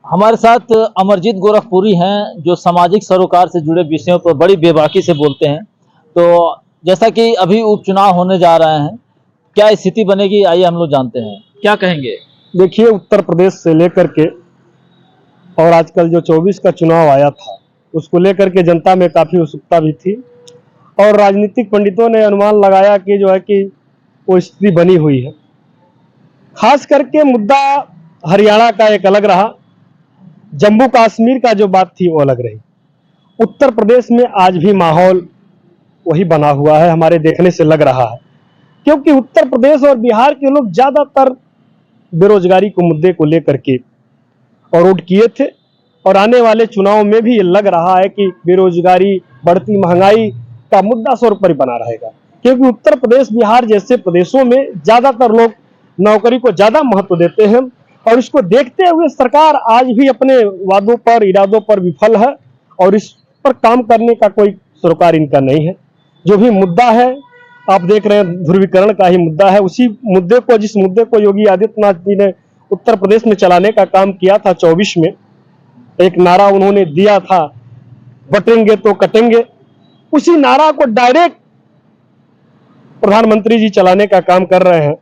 हमारे साथ अमरजीत गोरखपुरी हैं जो सामाजिक सरोकार से जुड़े विषयों पर बड़ी बेबाकी से बोलते हैं। तो जैसा कि अभी उपचुनाव होने जा रहे हैं, क्या स्थिति बनेगी, आइए हम लोग जानते हैं, क्या कहेंगे। देखिए, उत्तर प्रदेश से लेकर के और आजकल जो 24 का चुनाव आया था उसको लेकर के जनता में काफ़ी उत्सुकता भी थी और राजनीतिक पंडितों ने अनुमान लगाया कि जो है कि वो स्थिति बनी हुई है। खास करके मुद्दा हरियाणा का एक अलग रहा, जम्मू कश्मीर का जो बात थी वो अलग रही। उत्तर प्रदेश में आज भी माहौल वही बना हुआ है, हमारे देखने से लग रहा है, क्योंकि उत्तर प्रदेश और बिहार के लोग ज़्यादातर बेरोजगारी को मुद्दे को लेकर के और वोट किए थे और आने वाले चुनाव में भी ये लग रहा है कि बेरोजगारी, बढ़ती महंगाई का मुद्दा स्वर पर बना रहेगा, क्योंकि उत्तर प्रदेश बिहार जैसे प्रदेशों में ज़्यादातर लोग नौकरी को ज़्यादा महत्व देते हैं और इसको देखते हुए सरकार आज भी अपने वादों पर, इरादों पर विफल है और इस पर काम करने का कोई सरोकार इनका नहीं है। जो भी मुद्दा है, आप देख रहे हैं, ध्रुवीकरण का ही मुद्दा है। उसी मुद्दे को, जिस मुद्दे को योगी आदित्यनाथ जी ने उत्तर प्रदेश में चलाने का काम किया था 24 में, एक नारा उन्होंने दिया था, बटेंगे तो कटेंगे, उसी नारा को डायरेक्ट प्रधानमंत्री जी चलाने का काम कर रहे हैं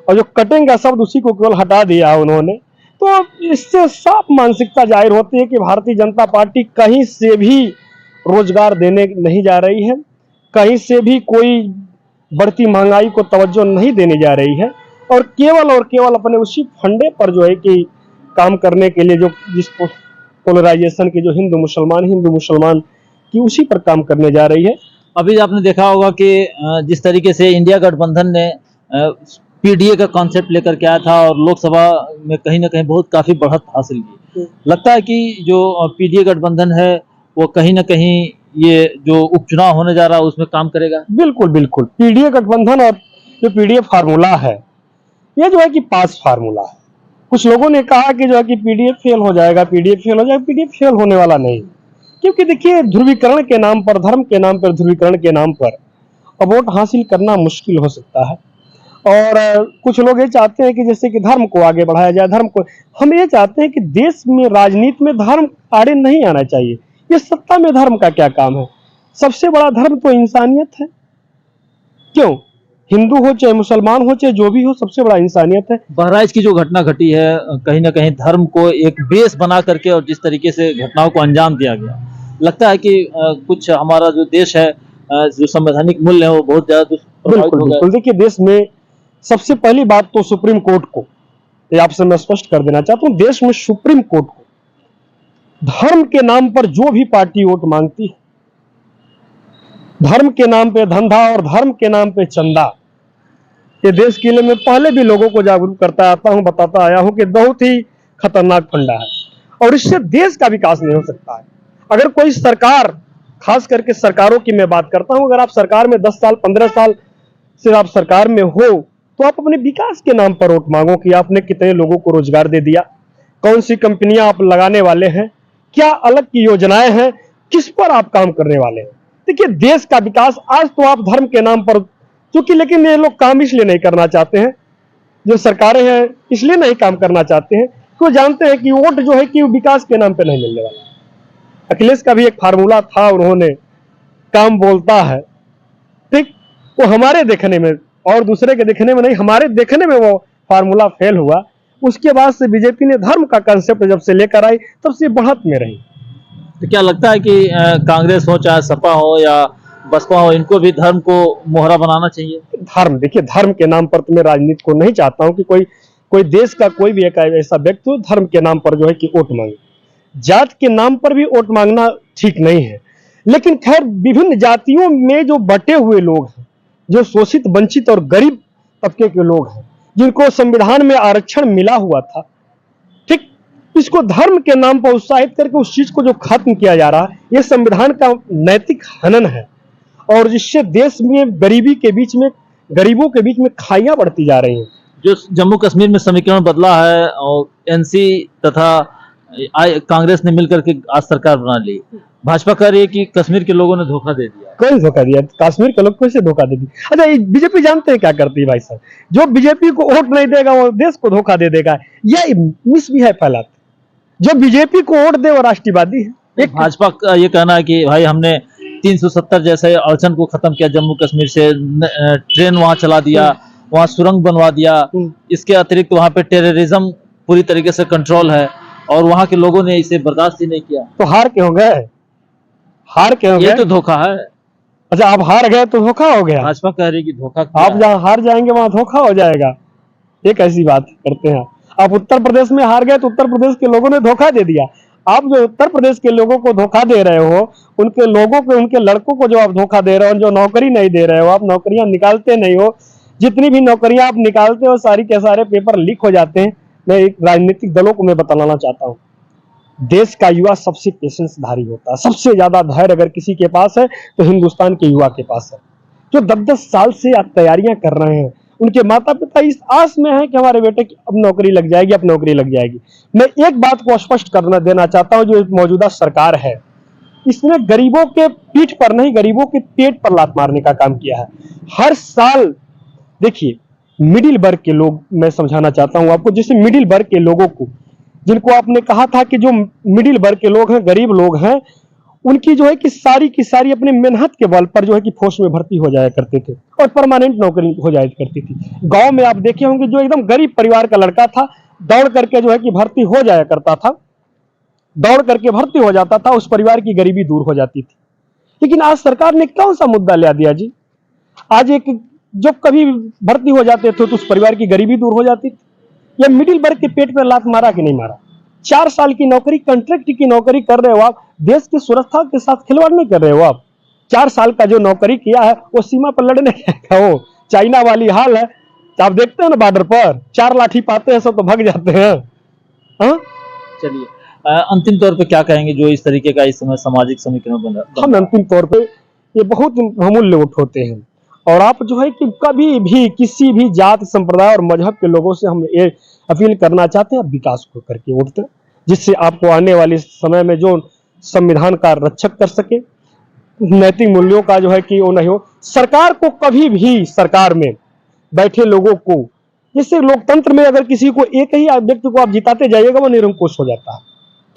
और जो कटेंगे शब्द उसी को केवल हटा दिया उन्होंने। तो इससे साफ मानसिकता जाहिर होती है कि भारतीय जनता पार्टी कहीं से भी रोजगार देने नहीं जा रही है, कहीं से भी कोई बढ़ती महंगाई को तवज्जो नहीं देने जा रही है और केवल अपने उसी फंडे पर जो है कि काम करने के लिए, जो जिस पोलराइजेशन की, जो हिंदू मुसलमान की, उसी पर काम करने जा रही है। अभी आपने देखा होगा कि जिस तरीके से इंडिया गठबंधन ने पीडीए का कॉन्सेप्ट लेकर के आया था और लोकसभा में कहीं ना कहीं बहुत काफी बढ़त हासिल की। लगता है कि जो पीडीए गठबंधन है वो कहीं ना कहीं ये जो उपचुनाव होने जा रहा है उसमें काम करेगा। बिल्कुल बिल्कुल, पीडीए गठबंधन और जो पीडीए फार्मूला है, ये जो है कि पास फार्मूला है। कुछ लोगों ने कहा कि जो है कि पीडीए फेल हो जाएगा, पीडीए फेल होने वाला नहीं, क्योंकि देखिए, ध्रुवीकरण के नाम पर, धर्म के नाम पर, ध्रुवीकरण के नाम पर अब वोट हासिल करना मुश्किल हो सकता है। और कुछ लोग ये चाहते हैं कि जैसे कि धर्म को आगे बढ़ाया जाए, धर्म को, हम ये चाहते हैं कि देश में, राजनीति में धर्म आड़े नहीं आना चाहिए। ये सत्ता में धर्म का क्या काम है? सबसे बड़ा धर्म तो इंसानियत है। क्यों? हिंदू हो चाहे मुसलमान हो चाहे जो भी हो, सबसे बड़ा इंसानियत है। बहराइच की जो घटना घटी है, कहीं ना कहीं धर्म को एक बेस बना करके और जिस तरीके से घटनाओं को अंजाम दिया गया, लगता है कि कुछ हमारा जो देश है, जो संवैधानिक मूल्य है वो बहुत ज्यादा प्रभावित हो गया। देखिए, देश में सबसे पहली बात तो सुप्रीम कोर्ट को, ये आपसे मैं स्पष्ट कर देना चाहता हूं, देश में सुप्रीम कोर्ट को धर्म के नाम पर जो भी पार्टी वोट मांगती है, धर्म के नाम पे धंधा और धर्म के नाम पे चंदा, ये देश के लिए मैं पहले भी लोगों को जागरूक करता आता हूं, बताता आया हूं कि बहुत ही खतरनाक फंडा है और इससे देश का विकास नहीं हो सकता है। अगर कोई सरकार, खास करके सरकारों की मैं बात करता हूं, अगर आप सरकार में 10 साल 15 साल से आप सरकार में हो तो आप अपने विकास के नाम पर वोट मांगो कि आपने कितने लोगों को रोजगार दे दिया, कौन सी कंपनियां आप लगाने वाले हैं, क्या अलग की योजनाएं हैं, किस पर आप काम करने वाले हैं। देखिए, देश का विकास आज तो आप धर्म के नाम पर, क्योंकि लेकिन ये लोग काम इसलिए नहीं करना चाहते हैं, जो सरकारें हैं इसलिए नहीं काम करना चाहते हैं, तो जानते हैं कि वोट जो है कि विकास के नाम पे नहीं मिलने वाला। अखिलेश का भी एक फार्मूला था, उन्होंने काम बोलता है, ठीक, वो हमारे देखने में और दूसरे के देखने में नहीं, हमारे देखने में वो फार्मूला फेल हुआ। उसके बाद से बीजेपी ने धर्म का कंसेप्ट जब से लेकर आई तब से बढ़त में रही। तो क्या लगता है कि कांग्रेस हो चाहे सपा हो या बसपा हो, इनको भी धर्म को मोहरा बनाना चाहिए? धर्म, देखिए, धर्म के नाम पर तो मैं राजनीति को नहीं चाहता हूं कि कोई देश का कोई भी एक ऐसा व्यक्ति हो धर्म के नाम पर जो है कि वोट मांगे। जात के नाम पर भी वोट मांगना ठीक नहीं है, लेकिन खैर, विभिन्न जातियों में जो बटे हुए लोग हैं, जो शोषित, वंचित और गरीब तबके के लोग हैं, जिनको संविधान में आरक्षण मिला हुआ था, ठीक, इसको धर्म के नाम पर उत्साहित करके उस चीज को जो खत्म किया जा रहा है, ये संविधान का नैतिक हनन है और जिससे देश में गरीबी के बीच में, गरीबों के बीच में खाइयां बढ़ती जा रही हैं। जो जम्मू कश्मीर में समीकरण बदला है और एनसी तथा कांग्रेस ने मिलकर के आज सरकार बना ली, भाजपा कह रही है कि कश्मीर के लोगों ने धोखा दे दिया। कौन धोखा दिया? कश्मीर के लोग कैसे धोखा दे दिए? अच्छा, बीजेपी जानते हैं क्या करती है भाई साहब? जो बीजेपी को वोट नहीं देगा वो देश को धोखा दे देगा, यह मिसबिहेव फैलाते। जो बीजेपी को वोट दे वो राष्ट्रवादी है। एक भाजपा का ये कहना है कि भाई हमने 370 जैसे अड़चन को खत्म किया, जम्मू कश्मीर से ट्रेन वहां चला दिया, वहां सुरंग बनवा दिया, इसके अतिरिक्त वहां पे टेररिज्म पूरी तरीके से कंट्रोल है और वहां के लोगों ने इसे बर्दाश्त ही नहीं किया। तो हार क्यों गए? हार क्यों ये गए? तो धोखा है। अच्छा, आप हार गए तो धोखा हो गया। भाजपा कह रही है कि धोखा किया आप जहाँ हार जाएंगे वहां धोखा हो जाएगा। ये कैसी बात करते हैं आप? उत्तर प्रदेश में हार गए तो उत्तर प्रदेश के लोगों ने धोखा दे दिया। आप जो उत्तर प्रदेश के लोगों को धोखा दे रहे हो, उनके लोगों को, उनके लड़कों को जो आप धोखा दे रहे हो, जो नौकरी नहीं दे रहे हो, आप नौकरियां निकालते नहीं हो, जितनी भी नौकरियां आप निकालते हो सारी के सारे पेपर लीक हो जाते हैं। मैं एक राजनीतिक दलों को मैं बताना चाहता हूँ, देश का युवा सबसे पेशेंसधारी होता है। सबसे ज्यादा धैर्य अगर किसी के पास है तो हिंदुस्तान के युवा के पास है, जो 10-10 साल से आप तैयारियां कर रहे हैं। उनके माता पिता इस आस में है कि हमारे बेटे की अब नौकरी लग जाएगी, अब नौकरी लग जाएगी। मैं एक बात को स्पष्ट करना देना चाहता हूं, जो मौजूदा सरकार है इसने गरीबों के पीठ पर नहीं, गरीबों के पेट पर लात मारने का काम किया है। हर साल देखिए, मिडिल वर्ग के लोग, मैं समझाना चाहता हूं आपको, जैसे मिडिल वर्ग के लोगों को, जिनको आपने कहा था कि जो मिडिल वर्ग के लोग हैं, गरीब लोग हैं, उनकी जो है कि सारी की सारी अपने मेहनत के बल पर जो है कि फौज में भर्ती हो जाया करते थे और परमानेंट नौकरी हो जाया करती थी। गांव में आप देखे होंगे, जो एकदम गरीब परिवार का लड़का था, दौड़ करके जो है कि भर्ती हो जाया करता था, दौड़ करके भर्ती हो जाता था, उस परिवार की गरीबी दूर हो जाती थी। लेकिन आज सरकार ने कौन सा मुद्दा ला दिया जी? आज एक जब कभी भर्ती हो जाते थे तो उस परिवार की गरीबी दूर हो जाती थी। या मिडिल वर्ग के पेट पर लात मारा कि नहीं मारा? 4 साल की नौकरी, कॉन्ट्रैक्ट की नौकरी कर रहे हो आप, देश की सुरक्षा के साथ खिलवाड़ नहीं कर रहे हो आप। 4 साल का जो नौकरी किया है वो सीमा पर लड़ने का, वो चाइना वाली हाल है। आप देखते हैं ना, बॉर्डर पर 4 लाठी पाते हैं सब तो भाग जाते हैं। हाँ, चलिए, अंतिम तौर पे क्या कहेंगे जो इस तरीके का इस समय सामाजिक समीकरण बन रहा है? हम अंतिम तौर पे ये बहुत अमूल्य वोट होते हैं और आप जो है कि कभी भी किसी भी जात, संप्रदाय और मजहब के लोगों से हम ये अपील करना चाहते हैं, विकास को करके वोट दें, जिससे आपको आने वाले समय में जो संविधान का रक्षक कर सके, नैतिक मूल्यों का जो है कि वो नहीं हो। सरकार को कभी भी, सरकार में बैठे लोगों को, जैसे लोकतंत्र में अगर किसी को एक ही व्यक्ति को आप जिताते जाइएगा वो निरंकुश हो जाता है,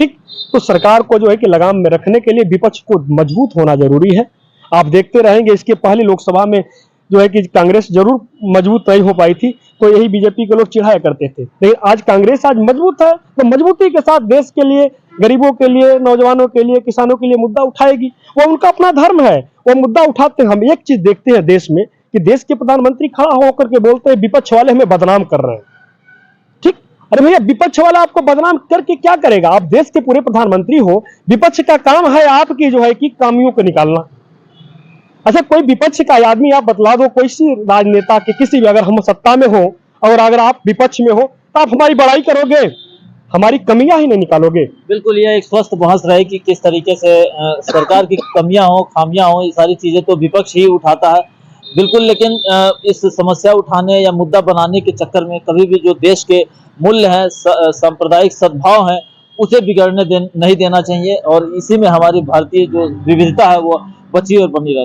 ठीक। तो सरकार को जो है कि लगाम में रखने के लिए विपक्ष को मजबूत होना जरूरी है। आप देखते रहेंगे, इसके पहले लोकसभा में जो है कि कांग्रेस जरूर मजबूत नहीं हो पाई थी, तो यही बीजेपी के लोग चिढ़ाया करते थे। लेकिन आज कांग्रेस आज मजबूत है, तो मजबूती के साथ देश के लिए, गरीबों के लिए, नौजवानों के लिए, किसानों के लिए मुद्दा उठाएगी। वो उनका अपना धर्म है, वो मुद्दा उठाते हैं। हम एक चीज देखते हैं देश में कि देश के प्रधानमंत्री खड़ा होकर के बोलते हैं विपक्ष वाले हमें बदनाम कर रहे हैं, ठीक। अरे भैया, विपक्ष वाला आपको बदनाम करके क्या करेगा? आप देश के पूरे प्रधानमंत्री हो, विपक्ष का काम है आपकी जो है कि कामियों को निकालना। अच्छा, कोई विपक्ष का आदमी आप बतला दो, कोई सी राजनेता के, किसी भी, अगर हम सत्ता में हो और अगर आप विपक्ष में हो तो आप हमारी बड़ाई करोगे, हमारी कमियां ही नहीं निकालोगे। बिल्कुल, ये एक स्वस्थ बहस रहे कि किस तरीके से सरकार की कमियां हो, खामियां हो, ये सारी चीजें तो विपक्ष ही उठाता है, बिल्कुल। लेकिन इस समस्या उठाने या मुद्दा बनाने के चक्कर में कभी भी जो देश के मूल्य हैं, सांप्रदायिक सद्भाव हैं, उसे बिगड़ने नहीं देना चाहिए और इसी में हमारी भारतीय जो विविधता है वो बची और बनी रहती है।